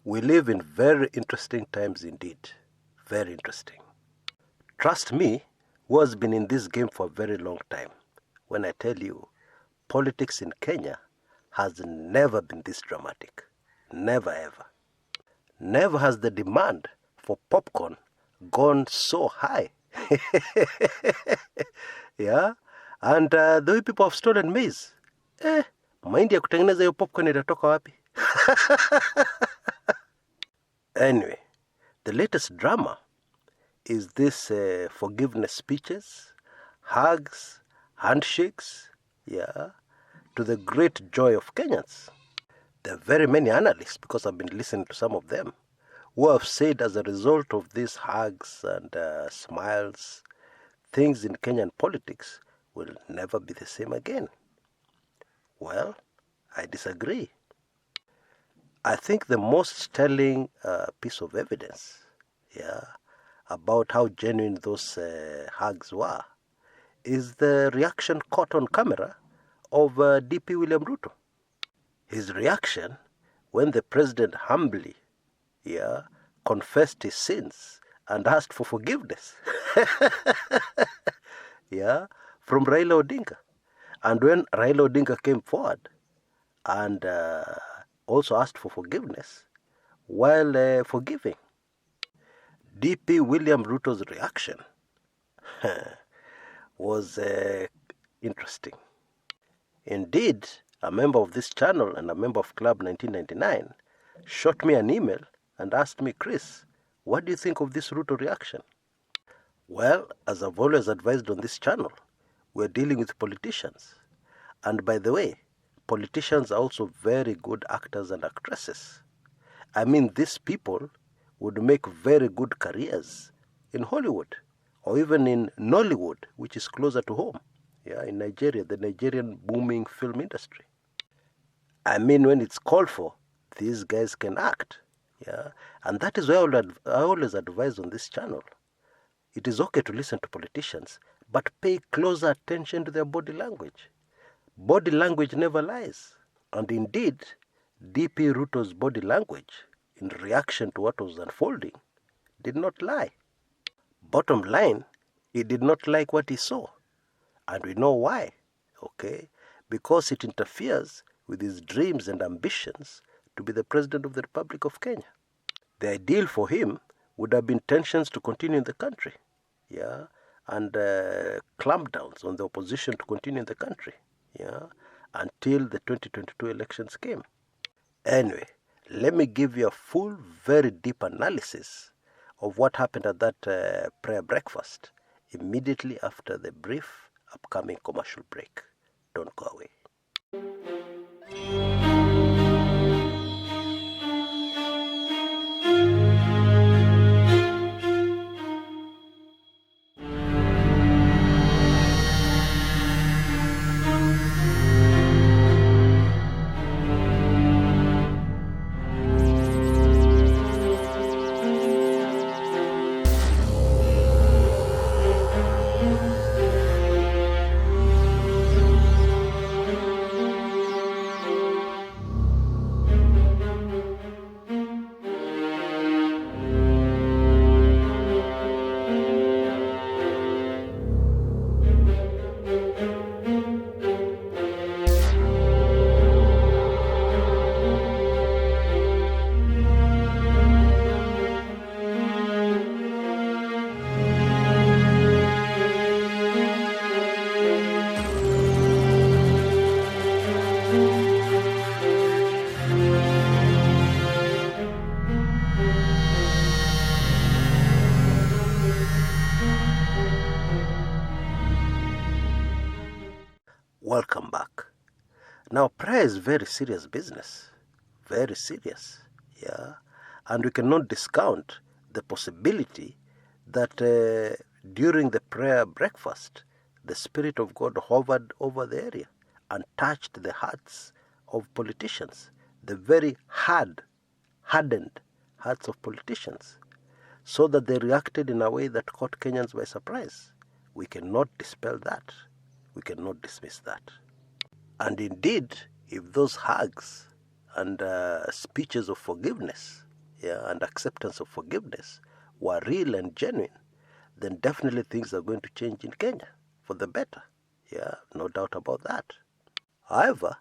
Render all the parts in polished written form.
We live in very interesting times indeed. Very interesting. Trust me, who has been in this game for a very long time, when I tell you, politics in Kenya has never been this dramatic. Never ever. Never has the demand for popcorn gone so high. Yeah? And the way people have stolen maize. Mahindi ya kutengeneza hiyo popcorn itatoka wapi? Anyway, the latest drama is this forgiveness speeches, hugs, handshakes, to the great joy of Kenyans. There are very many analysts, because I've been listening to some of them, who have said as a result of these hugs and smiles, things in Kenyan politics will never be the same again. Well, I disagree. I think the most telling piece of evidence, about how genuine those hugs were, is the reaction caught on camera of DP William Ruto. His reaction when the president humbly, confessed his sins and asked for forgiveness, from Raila Odinga. And when Raila Odinga came forward and also asked for forgiveness while forgiving, DP William Ruto's reaction was interesting. Indeed, a member of this channel and a member of Club 1999 shot me an email and asked me, Chris, what do you think of this Ruto reaction? Well, as I've always advised on this channel, we're dealing with politicians. And by the way, politicians are also very good actors and actresses. I mean, these people would make very good careers in Hollywood or even in Nollywood, which is closer to home. In Nigeria, the Nigerian booming film industry. I mean, when it's called for, these guys can act. And that is why I always advise on this channel. It is okay to listen to politicians, but pay closer attention to their body language. Body language never lies. And indeed, DP Ruto's body language, in reaction to what was unfolding, did not lie. Bottom line, he did not like what he saw. And we know why, because it interferes with his dreams and ambitions to be the President of the Republic of Kenya. The ideal for him would have been tensions to continue in the country, and clampdowns on the opposition to continue in the country, until the 2022 elections came. Anyway, let me give you a full, very deep analysis of what happened at that prayer breakfast immediately after the brief upcoming commercial break. Don't go away. Welcome back. Now, prayer is very serious business. Very serious. And we cannot discount the possibility that during the prayer breakfast, the Spirit of God hovered over the area and touched the hearts of politicians, the very hardened hearts of politicians, so that they reacted in a way that caught Kenyans by surprise. We cannot dispel that. We cannot dismiss that. And indeed, if those hugs and speeches of forgiveness yeah, and acceptance of forgiveness were real and genuine, then definitely things are going to change in Kenya for the better. Yeah, no doubt about that. However,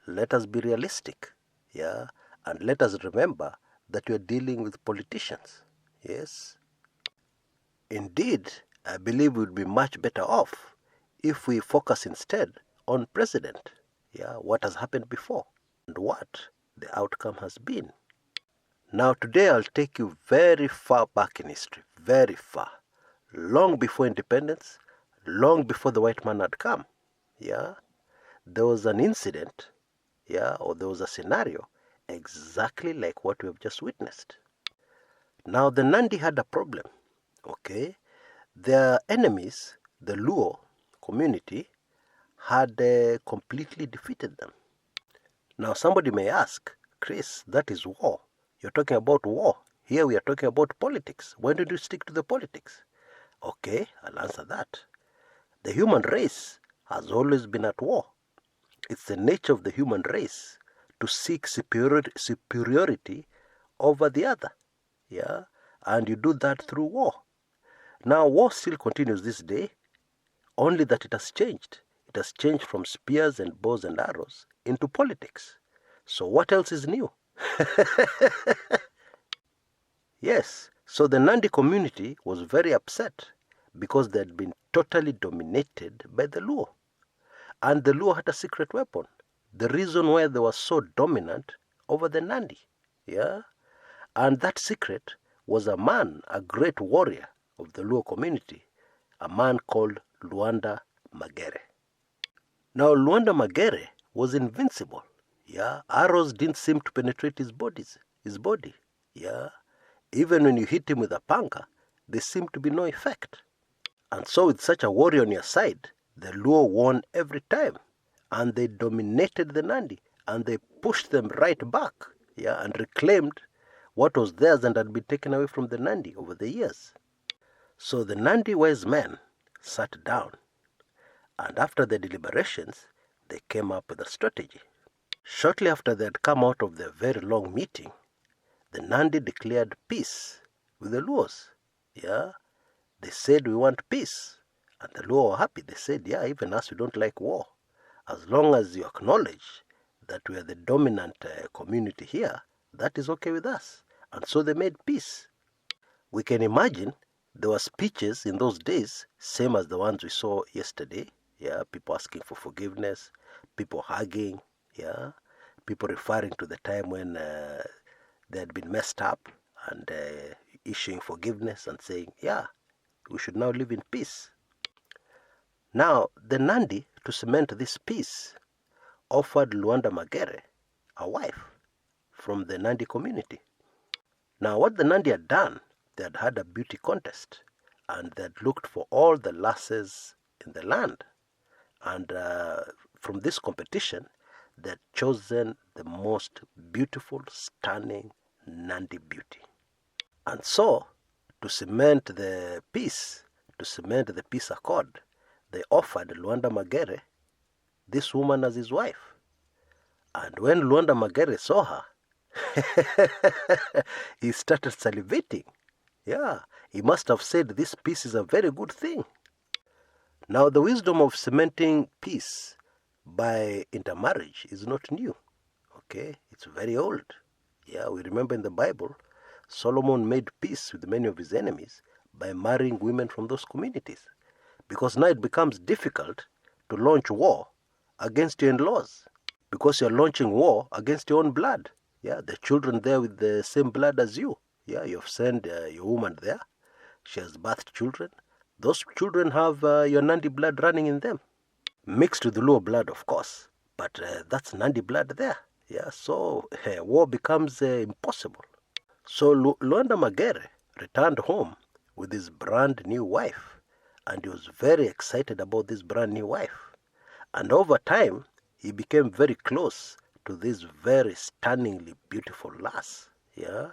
let us be realistic, yeah, and let us remember that we are dealing with politicians. Yes, indeed, I believe we would be much better off if we focus instead on president, yeah, what has happened before and what the outcome has been. Now today I'll take you very far back in history, very far, long before independence, long before the white man had come. Yeah, there was an incident, yeah, or there was a scenario exactly like what we have just witnessed. Now the Nandi had a problem, okay? Their enemies, the Luo community, had completely defeated them. Now somebody may ask, Chris, that is war. You're talking about war. Here we are talking about politics. Why don't you stick to the politics? Okay, I'll answer that. The human race has always been at war. It's the nature of the human race to seek superiority over the other. Yeah, and you do that through war. Now war still continues this day, only that it has changed. It has changed from spears and bows and arrows into politics. So what else is new? Yes, so the Nandi community was very upset because they had been totally dominated by the Luo. And the Luo had a secret weapon. The reason why they were so dominant over the Nandi. Yeah? And that secret was a man, a great warrior of the Luo community, a man called Luanda Magere. Now Luanda Magere was invincible. Yeah, arrows didn't seem to penetrate his body. Yeah, even when you hit him with a panga, there seemed to be no effect. And so with such a warrior on your side, the Luo won every time. And they dominated the Nandi. And they pushed them right back. Yeah, and reclaimed what was theirs and had been taken away from the Nandi over the years. So the Nandi wise men sat down. And after the deliberations, they came up with a strategy. Shortly after they had come out of their very long meeting, the Nandi declared peace with the Luos. Yeah, they said we want peace. And the Luo were happy. They said, yeah, even us, we don't like war. As long as you acknowledge that we are the dominant community here, that is okay with us. And so they made peace. We can imagine there were speeches in those days, same as the ones we saw yesterday. Yeah, people asking for forgiveness, people hugging, yeah, people referring to the time when they had been messed up and issuing forgiveness and saying, yeah, we should now live in peace. Now, the Nandi, to cement this peace, offered Luanda Magere a wife from the Nandi community. Now, what the Nandi had done, they had had a beauty contest, and they had looked for all the lasses in the land. And from this competition, they had chosen the most beautiful, stunning Nandi beauty. And so, to cement the peace accord, they offered Luanda Magere this woman as his wife. And when Luanda Magere saw her, he started salivating. Yeah, he must have said this peace is a very good thing. Now, the wisdom of cementing peace by intermarriage is not new. Okay, it's very old. Yeah, we remember in the Bible, Solomon made peace with many of his enemies by marrying women from those communities. Because now it becomes difficult to launch war against your in-laws. Because you're launching war against your own blood. Yeah, the children there with the same blood as you. Yeah, you've sent your woman there. She has birthed children. Those children have your Nandi blood running in them. Mixed with the Luo blood, of course. But that's Nandi blood there. Yeah, so war becomes impossible. So Luanda Magere returned home with his brand new wife. And he was very excited about this brand new wife. And over time, he became very close to this very stunningly beautiful lass. Yeah,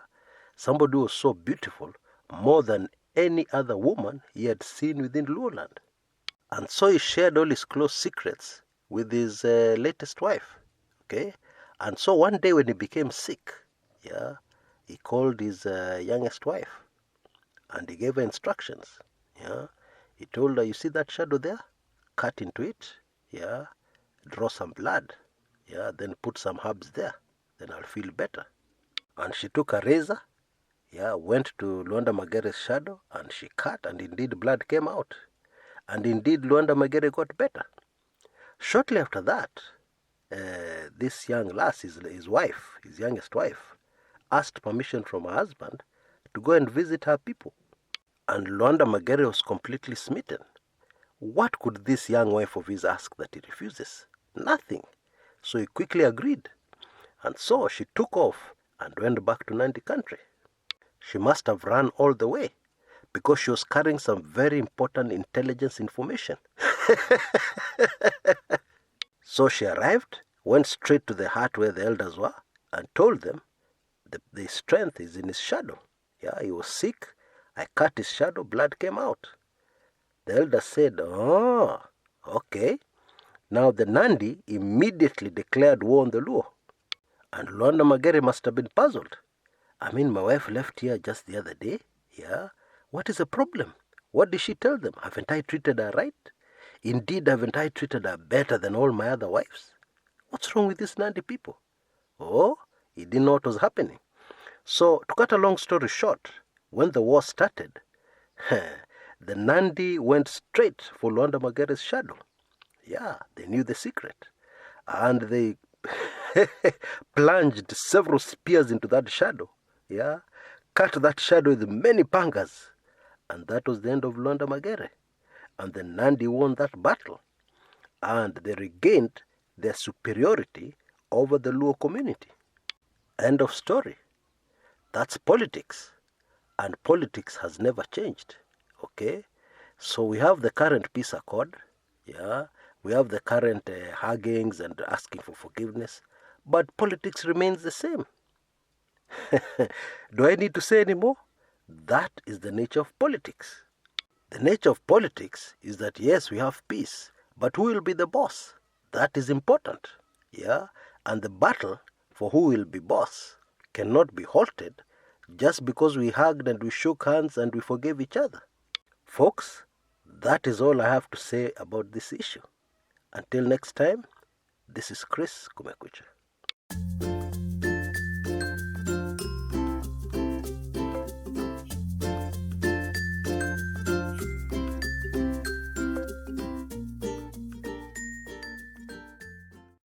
somebody who was so beautiful, more than any other woman he had seen within Luoland. And so he shared all his close secrets with his latest wife. Okay, and so one day when he became sick, yeah, he called his youngest wife and he gave her instructions. Yeah, he told her, you see that shadow there? Cut into it. Yeah, draw some blood. Yeah, then put some herbs there. Then I'll feel better. And she took a razor. Yeah, went to Luanda Magere's shadow and she cut, and indeed blood came out. And indeed Luanda Magere got better. Shortly after that, this young lass, his wife, his youngest wife, asked permission from her husband to go and visit her people. And Luanda Magere was completely smitten. What could this young wife of his ask that he refuses? Nothing. So he quickly agreed. And so she took off and went back to Nandi country. She must have run all the way because she was carrying some very important intelligence information. So she arrived, went straight to the hut where the elders were, and told them the strength is in his shadow. Yeah, he was sick. I cut his shadow, blood came out. The elders said, oh, okay. Now the Nandi immediately declared war on the Luo. And Luanda Magere must have been puzzled. I mean, my wife left here just the other day. Yeah, what is the problem? What did she tell them? Haven't I treated her right? Indeed, haven't I treated her better than all my other wives? What's wrong with these Nandi people? Oh, he didn't know what was happening. So, to cut a long story short, when the war started, the Nandi went straight for Luanda Magere's shadow. Yeah, they knew the secret. And they plunged several spears into that shadow. Yeah, cut that shadow with many pangas. And that was the end of Luanda Magere. And the Nandi won that battle. And they regained their superiority over the Luo community. End of story. That's politics. And politics has never changed. Okay? So we have the current peace accord. Yeah? We have the current huggings and asking for forgiveness. But politics remains the same. Do I need to say any more? That is the nature of politics. The nature of politics is that yes, we have peace, but who will be the boss? That is important. Yeah? And the battle for who will be boss cannot be halted just because we hugged and we shook hands and we forgave each other. Folks, that is all I have to say about this issue. Until next time, this is Chris Kumekucha.